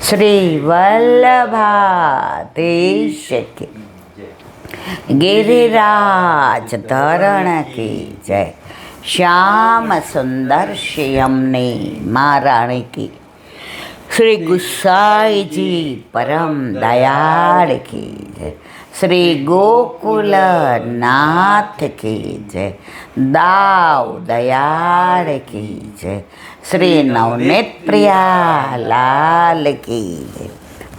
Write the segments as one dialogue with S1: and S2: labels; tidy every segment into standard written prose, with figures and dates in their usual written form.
S1: શ્રી વલ્લભાધીશ કી गिरिराज धरण की जय। श्याम सुंदर श्यामने महाराणी की। श्री गुसाई जी परम दयाल की जय। श्री गोकुल नाथ की जय। दाव दयाल की जय। श्री नवनीत प्रिया लाल की जय।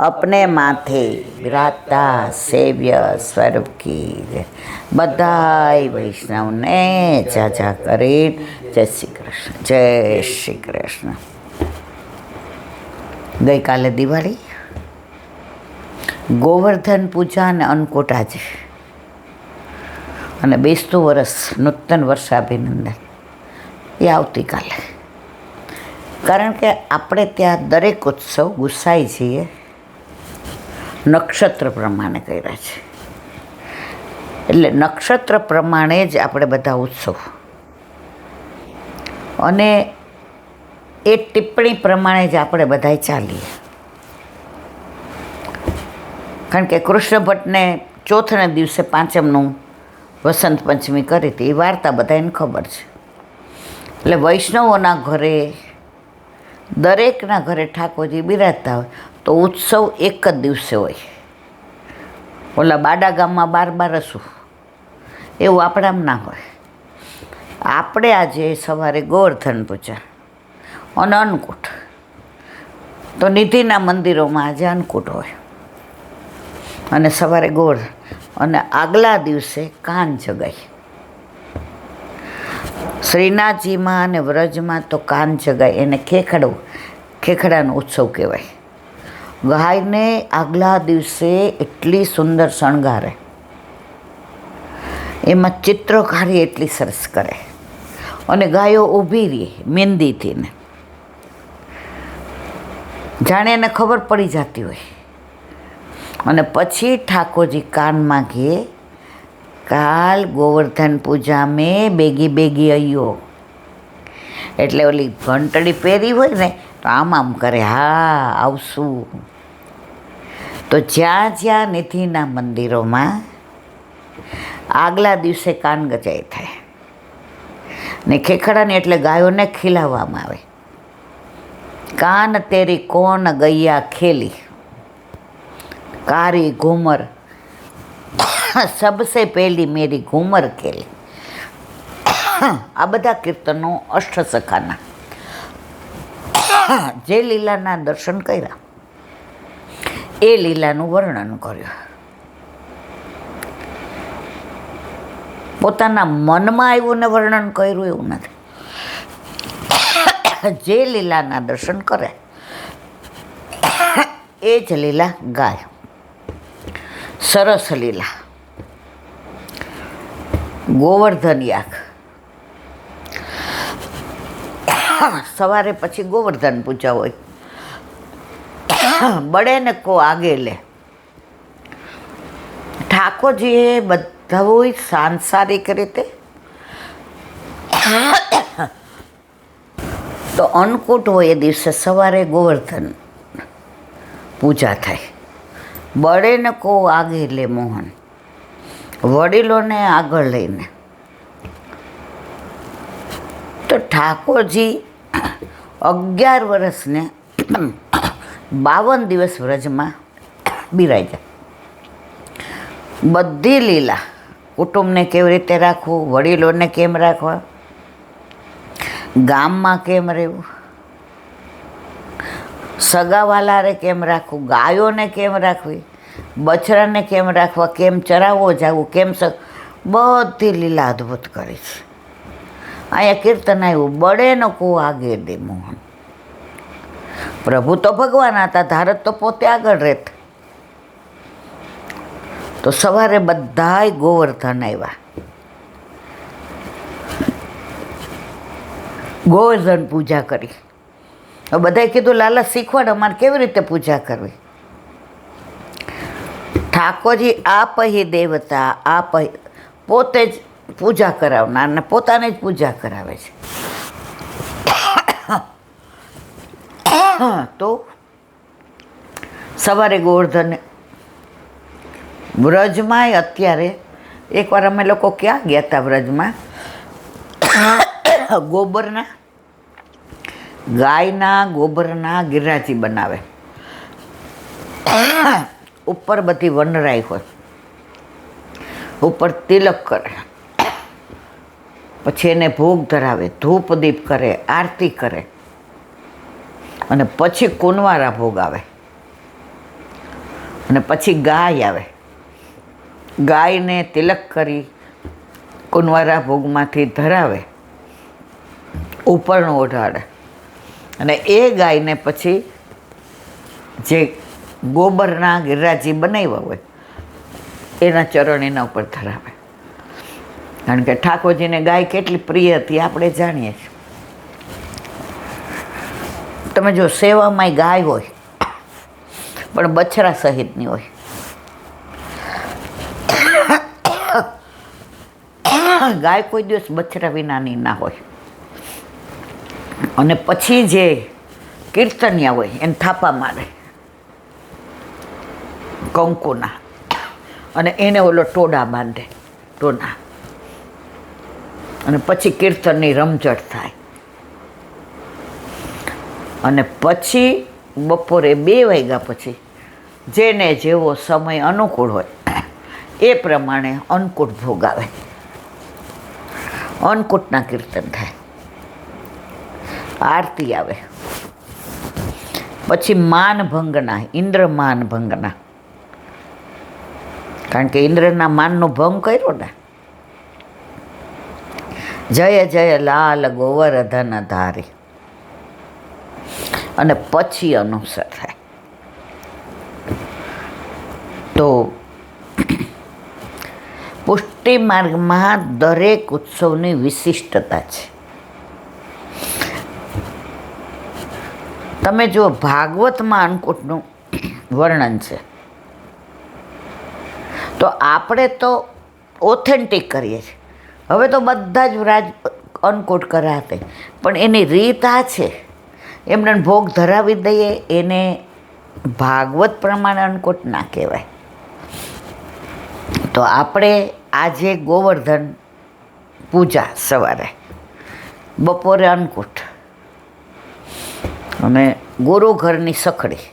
S1: अपने माथे विराजता सेव्य स्वरूप की जय। बधाई वैष्णव ने चाचा करे। जय श्री कृष्ण, जय श्री कृष्ण। गई काले दिवाળી, ગોવર્ધન પૂજા અને અન્નકૂટ આજે, અને બેસતું વર્ષ નૂતન વર્ષાભિનંદન એ આવતીકાલે. કારણ કે આપણે ત્યાં દરેક ઉત્સવ ગુસાઈજીએ નક્ષત્ર પ્રમાણે કર્યા છે. એટલે નક્ષત્ર પ્રમાણે જ આપણે બધા ઉત્સવ, અને એ ટિપ્પણી પ્રમાણે જ આપણે બધાય ચાલીએ. કારણ કે કૃષ્ણ ભટ્ટને ચોથના દિવસે પાંચમનું વસંત પંચમી કરી હતી, એ વાર્તા બધાને ખબર છે. એટલે વૈષ્ણવોના ઘરે, દરેકના ઘરે ઠાકોરજી બિરાજતા હોય તો ઉત્સવ એક જ દિવસે હોય. ઓલા બાડા ગામમાં 12 હશું એવું આપણામાં ના હોય. આપણે આજે સવારે ગોવર્ધન પૂજા અને અન્નકૂટ, તો નિધિના મંદિરોમાં આજે અન્નકૂટ હોય અને સવારે ગોવર્ધન, અને આગલા દિવસે કાન જગાય. શ્રીનાથજીમાં અને વ્રજમાં તો કાન જગાય, એને ખેખડવું, ખેખડાનો ઉત્સવ કહેવાય. ગાયને આગલા દિવસે એટલી સુંદર શણગારે, એમાં ચિત્રકારી એટલી સરસ કરે, અને ગાયો ઊભી રહે મહેંદીથી ને, જાણે એને ખબર પડી જતી હોય. અને પછી ઠાકોરજી કાનમાં કહે, કાલ ગોવર્ધન પૂજા મેં બેગી બેગી અયો. એટલે ઓલી ઘંટડી પહેરી હોય ને તો આમ કરે, હા આવશું. તો જ્યાં જ્યાં નિધિના મંદિરોમાં આગલા દિવસે કાન ગજાઈ થાય ને, ખેખડાની એટલે ગાયોને ખીલાવવામાં આવે. કાન તેરી કોન ગૈયા ખેલી, कारी घूमर सबसे पहली मेरी घूमर खेली. આ બધા કીર્તનો અષ્ટસખાના, જે લીલાના દર્શન કર્યા એ લીલાનું વર્ણન કર્યું. પોતાના મનમાં આવ્યું ને વર્ણન કર્યું એવું નથી. જે લીલાના દર્શન કરે એ જ લીલા ગાય. સરસ લીલા, ગોવર્ધન યાગ. સવારે પછી ગોવર્ધન પૂજા હોય. બળે ને કો આગે લે. ઠાકોરજીએ બધા સાંસારિક રીતે તો અન્નકૂટ હોય એ દિવસે સવારે ગોવર્ધન પૂજા થાય. બળે ને કો આગે લે મોહન, વડીલોને આગળ લઈને. તો ઠાકોરજી 11 વર્ષને 52 દિવસ વ્રજમાં બિરાજ્યા. બધી લીલા, કુટુંબને કેવી રીતે રાખવું, વડીલોને કેમ રાખવા, ગામમાં કેમ રહેવું, સગાવાલારે કેમ રાખવું, ગાયોને કેમ રાખવી, બછડાને કેમ રાખવા, કેમ ચરાવવો જવું, કેમ બધી લીલા અદ્ભુત કરી છે. અહીંયા કીર્તન આવ્યું, બળે ન કો આગે દે મોહન. પ્રભુ તો ભગવાન હતા, ધારત તો પોતે આગળ રહેતા. તો સવારે બધાય ગોવર્ધન આવ્યા, ગોવર્ધન પૂજા કરી. બધાએ કીધું, લાલા શીખવાડ અમારે કેવી રીતે પૂજા કરવી. ઠાકોરજી આપ હી દેવતા, આપ પોતે જ પૂજા કરાવનાર ને પોતાને જ પૂજા કરાવે છે. તો સવારે ગોવર્ધન વ્રજમાંય અત્યારે એકવાર અમે લોકો ક્યાં ગયા હતા વ્રજમાં, ગોબરના ગાયના ગોબરના ગિરરાજી બનાવે, ઉપર બધી વનરાઈ હોય, ઉપર તિલક કરે, પછી એને ભોગ ધરાવે, ધૂપ દીપ કરે, આરતી કરે, અને પછી કુંવારા ભોગ આવે, અને પછી ગાય આવે. ગાયને તિલક કરી કુંવારા ભોગમાંથી ધરાવે, ઉપરનું ઓઢાડે, અને એ ગાયને પછી જે ગોબરના ગિરરાજી બનાવ્યા હોય એના ચરણ એના ઉપર ધરાવે. કારણ કે ઠાકોરજીને ગાય કેટલી પ્રિય હતી આપણે જાણીએ છીએ. તમે જો સેવામાં ગાય હોય પણ બછડા સહિતની હોય. ગાય કોઈ દિવસ બછડા વિનાની ના હોય. અને પછી જે કીર્તનિયા હોય એને થાપા મારે કંકુના, અને એને ઓલો ટોડા બાંધે, ટોના, અને પછી કીર્તનની રમઝટ થાય. અને પછી બપોરે 2 વાગ્યા પછી જેને જેવો સમય અનુકૂળ હોય એ પ્રમાણે અન્નકૂટ ભોગ આવે, અન્નકૂટના કીર્તન થાય, આરતી આવે, પછી માનભંગના, ઇન્દ્ર માનભંગના, કારણ કે ઇન્દ્રના માનનો ભંગ કર્યો ને. જય જય લાલ ગોવર્ધન ધારી, અને પછી અનુસર થાય. તો પુષ્ટિ માર્ગમાં દરેક ઉત્સવની વિશિષ્ટતા છે. તમે જુઓ ભાગવતમાં અન્નકૂટનું વર્ણન છે, તો આપણે તો ઓથેન્ટિક કરીએ છીએ. હવે તો બધા જ રાજ અન્નકૂટ કરાતે, પણ એની રીત આ છે, એમને ભોગ ધરાવી દઈએ, એને ભાગવત પ્રમાણે અન્નકૂટ ના કહેવાય. તો આપણે આજે ગોવર્ધન પૂજા સવારે, બપોરે અન્નકૂટ, અને ગુરુ ઘરની સખડી,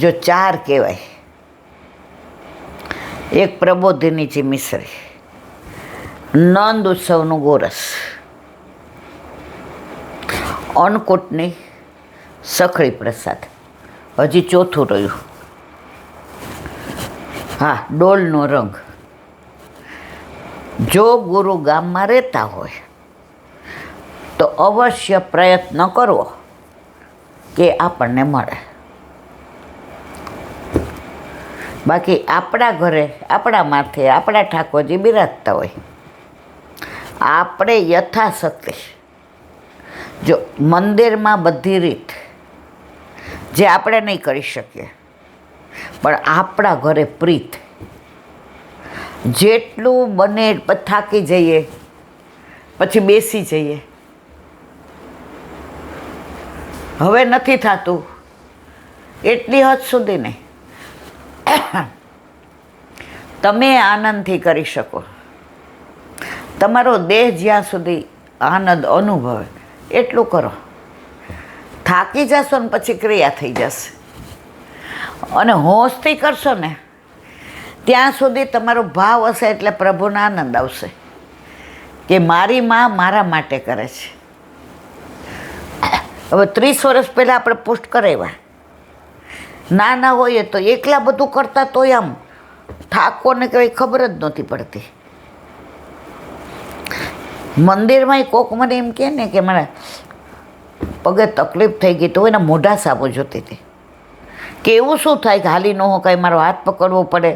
S1: જો 4 કહેવાય. એક પ્રબોધિનીજી મિશ્રી, નંદ ઉત્સવનું ગોરસ, અન્નકૂટની સખડી પ્રસાદ, હજી 4થું રહ્યું, હા, ડોલનો રંગ. જો ગુરુ ગામમાં રહેતા હોય તો અવશ્ય પ્રયત્ન કરવો કે આપણને મળે. બાકી આપણા ઘરે આપણા માથે આપણા ઠાકોરજી બિરાજતા હોય, આપણે યથાશક્તિ જો મંદિરમાં બધી રીત જે આપણે નહીં કરી શકીએ, પણ આપણા ઘરે પ્રીત જેટલું બને, થાકી જઈએ પછી બેસી જઈએ, હવે નથી થતું એટલી હદ સુધી નહીં, તમે આનંદથી કરી શકો. તમારો દેહ જ્યાં સુધી આનંદ અનુભવે એટલું કરો. થાકી જશો ને પછી ક્રિયા થઈ જશે, અને હોશથી કરશો ને ત્યાં સુધી તમારો ભાવ હશે એટલે પ્રભુનો આનંદ આવશે કે મારી માં મારા માટે કરે છે. હવે 30 વર્ષ પહેલાં આપણે પોસ્ટ કરાવ્યા, નાના હોઈએ તો એકલા બધું કરતા તોય આમ થાકોને કંઈ ખબર જ નહોતી પડતી. મંદિરમાં કોક મને એમ કહે ને કે મારા પગે તકલીફ થઈ ગઈ, તો એના મોઢા સામું જોતી હતી કે એવું શું થાય કે હાલી ન હો, કાંઈ મારો હાથ પકડવો પડે,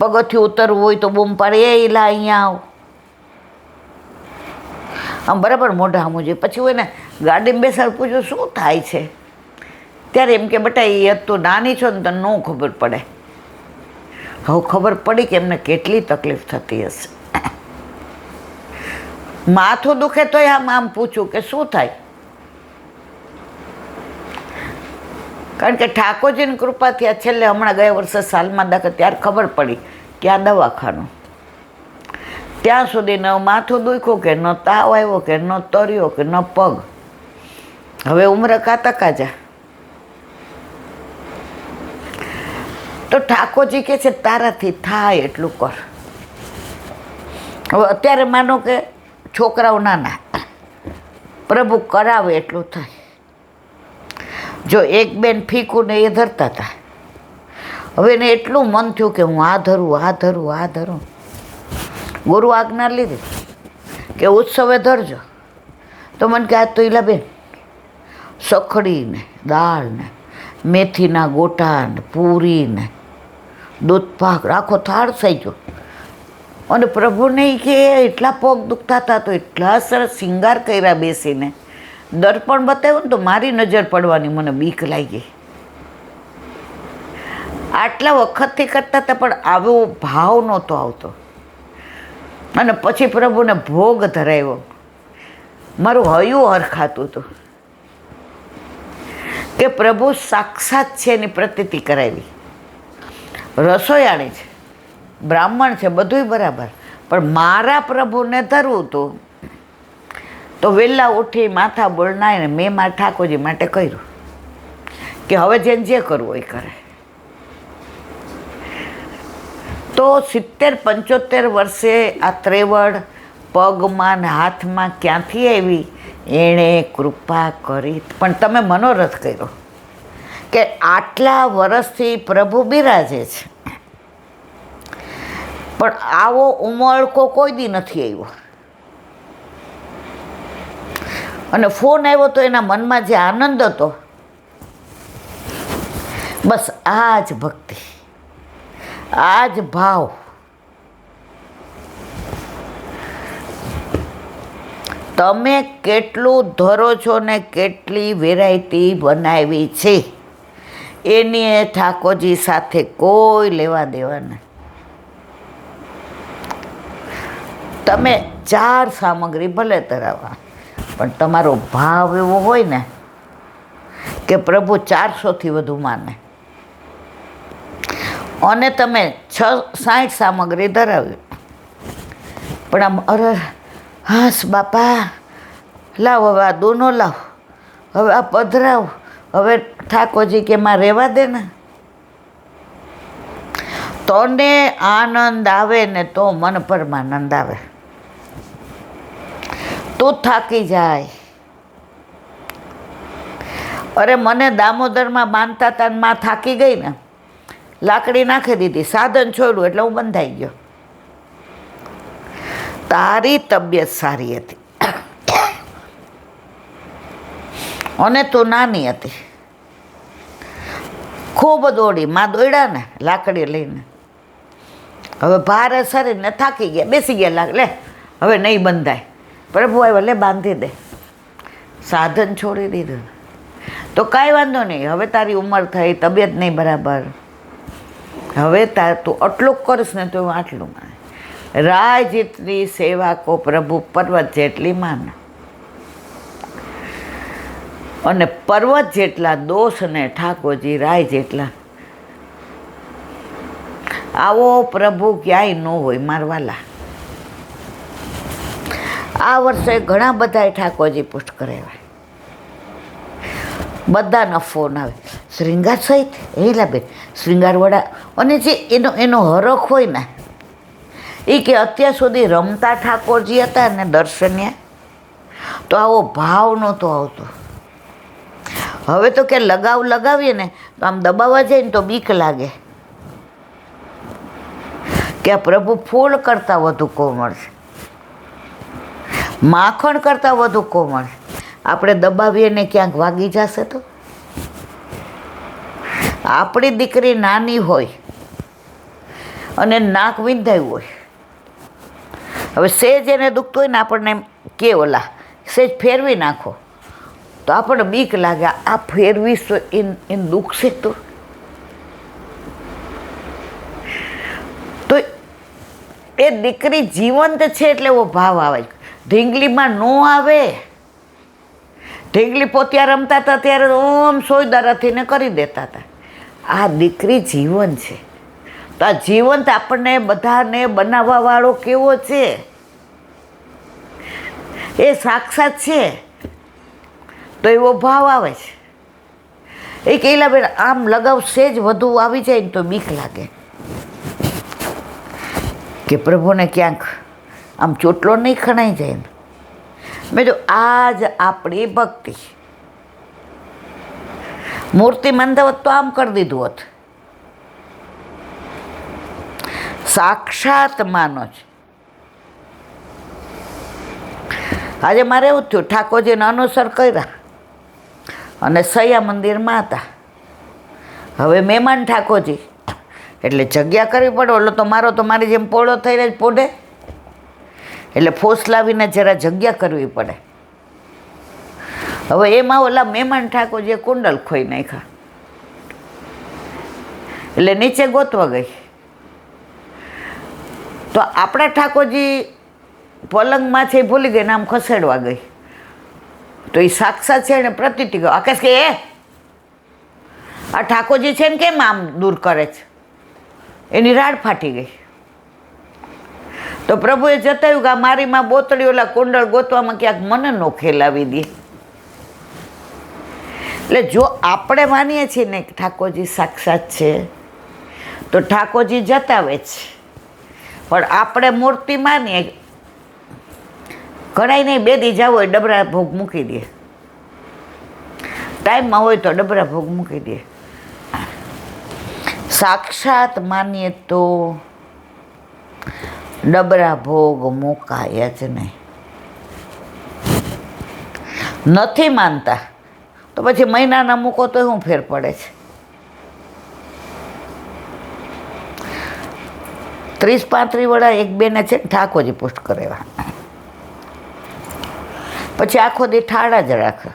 S1: પગથિયું ઉતરવું હોય તો બૂમ પાડે, એ લા અહીંયા આવ, આમ બરાબર મોઢા સામું જોઈએ. પછી હું એને ગાડીમાં બેસાડ પૂછ્યું શું થાય છે, ત્યારે એમ કે બેટા એ તું નાની છો ને તને ન ખબર પડે. હવે ખબર પડી કે એમને કેટલી તકલીફ થતી હશે. માથું દુખે તોય આમ પૂછું કે શું થાય, કારણ કે ઠાકોરજીની કૃપાથી આ છેલ્લે હમણાં ગયા વર્ષે સાલમાં દાખલ ત્યારે ખબર પડી કે આ દવાખાનું. ત્યાં સુધી ન માથું દુખ્યું કે ન તાવ આવ્યો કે ન તર્યો કે ન પગ. હવે ઉંમર કાતા કાજા. તો ઠાકોરજી કહે છે તારાથી થાય એટલું કર. હવે અત્યારે માનો કે છોકરાઓ નાના, પ્રભુ કરાવે એટલું થાય. જો એક બેન ફીકું ને એ ધરતા હતા, હવે એને એટલું મન થયું કે હું આ ધરું. ગુરુ આજ્ઞા લીધી કે ઉત્સવે ધરજો. તો મને કે આજ તો ઈલાબેન સખડી ને દાળ ને મેથીના ગોટા ને પૂરી ને દૂધ પાક આખો થાળ થઈ ગયો. અને પ્રભુને કે એટલા પગ દુખતા હતા તો એટલા સરસ શિંગાર કર્યા બેસીને. દર્પણ બતાવ્યું ને તો મારી નજર પડવાની મને બીક લાગી. આટલા વખતથી કરતા હતા પણ આવો ભાવ નહોતો આવતો. અને પછી પ્રભુને ભોગ ધરાવ્યો. મારું હૈયું હરખાતું હતું કે પ્રભુ સાક્ષાત છે એની પ્રતીતિ કરાવી. રસોયાણી છે, બ્રાહ્મણ છે, બધુંય બરાબર, પણ મારા પ્રભુને ધરવું હતું. તો વહેલા ઉઠી માથા બોલનાઈને મેં મારા ઠાકોરજી માટે કર્યું કે હવે જેને જે કરવું હોય કરે. તો 70-75 વર્ષે આ ત્રેવડ પગમાં ને હાથમાં ક્યાંથી આવી? એણે કૃપા કરી. પણ તમે મનોરથ કર્યો કે આટલા વર્ષથી પ્રભુ બિરાજે છે, પણ આવો ઉમળકો કોઈ દી નથી આવ્યો. અને ફોન આવ્યો તો એના મનમાં જે આનંદ હતો, બસ આ જ ભક્તિ, આ જ ભાવ. તમે કેટલું ધરો છો ને કેટલી વેરાયટી બનાવી છે એની ઠાકોરજી સાથે કોઈ લેવા દેવા નહીં. તમે 4 સામગ્રી ભલે ધરાવવા, પણ તમારો ભાવ એવો હોય ને કે પ્રભુ 400થી વધુ માને. અને તમે 60 સામગ્રી ધરાવી, પણ આમ અરે હાસ બાપા લાવ, હવે આ દૂનો લાવ, હવે આ પધરાવ, હવે ઠાકોરજી કે માં રહેવા દે ને. તને આનંદ આવે ને તો મન પરમાનંદ આવે. તું થાકી જાય. અરે મને દામોદરમાં બાંધતા હતા ને માં થાકી ગઈ ને, લાકડી નાખી દીધી, સાધન છોડ્યું એટલે હું બંધાઈ ગયો. તારી તબિયત સારી હતી અને તું નાની હતી. ખૂબ દોડી, માં દોડ્યા ને લાકડી લઈને. હવે ભારે શરીરને થાકી ગયા, બેસી ગયા, લે હવે નહીં બંધાય. પ્રભુ આવ્યો, લે બાંધી દે. સાધન છોડી દીધું. તો કાંઈ વાંધો નહીં, હવે તારી ઉંમર થઈ, તબિયત નહીં બરાબર, હવે તું આટલું કરીશ ને તો આટલું માને. રાય જેટલી સેવા કો પ્રભુ પર્વત જેટલી માને. અને પર્વત જેટલા દોષ ને ઠાકોરજી રાય જેટલા. આવો પ્રભુ ક્યાંય ન હોય મારવાલા. આ વર્ષે ઘણા બધા ઠાકોરજી પુષ્ટ કરાવ્યા. બધાના ફોન આવે, શ્રીંગાર સહિત હીલાબેન શ્રીંગારવાળા. અને જે એનો હરખ હોય ને, એ કે અત્યાર સુધી રમતા ઠાકોરજી હતા ને દર્શન્યા, તો આવો ભાવ નહોતો આવતો. હવે તો કે લગાવીએ ને તો આમ દબાવવા જાય ને તો બીક લાગે કે આ પ્રભુ ફૂલ કરતાં વધુ કોમળ છે, માખણ કરતાં વધુ કોમળ. આપણે દબાવીએ ને ક્યાંક વાગી જશે તો. આપણી દીકરી નાની હોય અને નાક વિંધાયું હોય, હવે સેજ એને દુખતું હોય ને આપણને કે ઓલા સેજ ફેરવી નાખો તો આપણને બીક લાગે, આ ફેરવીશ તો એને દુખશે તો. એ દીકરી જીવંત છે એટલે એવો ભાવ આવે. ઢીંગલીમાં ન આવે. ઢીંગલી પોતિયા રમતા હતા ત્યારે ઓમ સોયદારાથીને કરી દેતા હતા. આ દીકરી જીવન છે. તો આ જીવંત આપણને બધાને બનાવવાવાળો કેવો છે? એ સાક્ષાત છે. તો એવો ભાવ આવે છે. એ કહેલા બેન આમ લગાવ સેજ વધુ આવી જાય ને તો બીક લાગે કે પ્રભુને ક્યાંક આમ ચોટલો નહીં ખણાઈ જાય ને. મેં તો આ જ આપણી ભક્તિ. મૂર્તિ મંદવત તો આમ કરી દીધું હોત. સાક્ષાત માનો છે. આજે મારે એવું થયું, ઠાકોરજીને અનુસર કર્યા અને સૈયા મંદિરમાં હતા. હવે મહેમાન ઠાકોરજી એટલે જગ્યા કરવી પડે. ઓલો તો મારી જેમ પોળો થઈને જ પોઢે, એટલે ફોસ લાવીને જરા જગ્યા કરવી પડે. હવે એમાં ઓલા મહેમાન ઠાકોરજીએ કુંડલ ખોઈ નાખ્યા, એટલે નીચે ગોતવા ગઈ. તો આપણા ઠાકોરજી પલંગમાં છે ભૂલી ગઈ ને આમ ખસેડવા ગઈ. તો એ સાક્ષાત છે ને પ્રતિતિ ગયો. આકાશ કે આ ઠાકોરજી છે ને કેમ આમ દૂર કરે છે? એની રાડ ફાટી ગઈ. તો પ્રભુએ જતાવ્યું કે આ મારી માં બોતડી ઓલા કુંડળ ગોતવામાં ક્યાંક મને નો ખેલાવી દે. એટલે જો આપણે માનીએ છીએ ને કે ઠાકોરજી સાક્ષાત છે તો ઠાકોરજી જતાવે છે. પણ આપણે મૂર્તિ માનીએ, ઘણાય નહીં, બે દી જાવ હોય ડબરા ભોગ મૂકી દે, ટાઈમમાં હોય તો ડબરા ભોગ મૂકી દે. સાક્ષાત માનીએ તો ડબરા ભોગ મુકાય જ નહીં. નથી માનતા તો પછી મહિનાના મૂકો તો શું ફેર પડે છે? 30-35 વડા એક બેને છે ઠાકોરજી પોસ્ટ કરેવા, પછી આખો દી ઠાડા જ રાખે.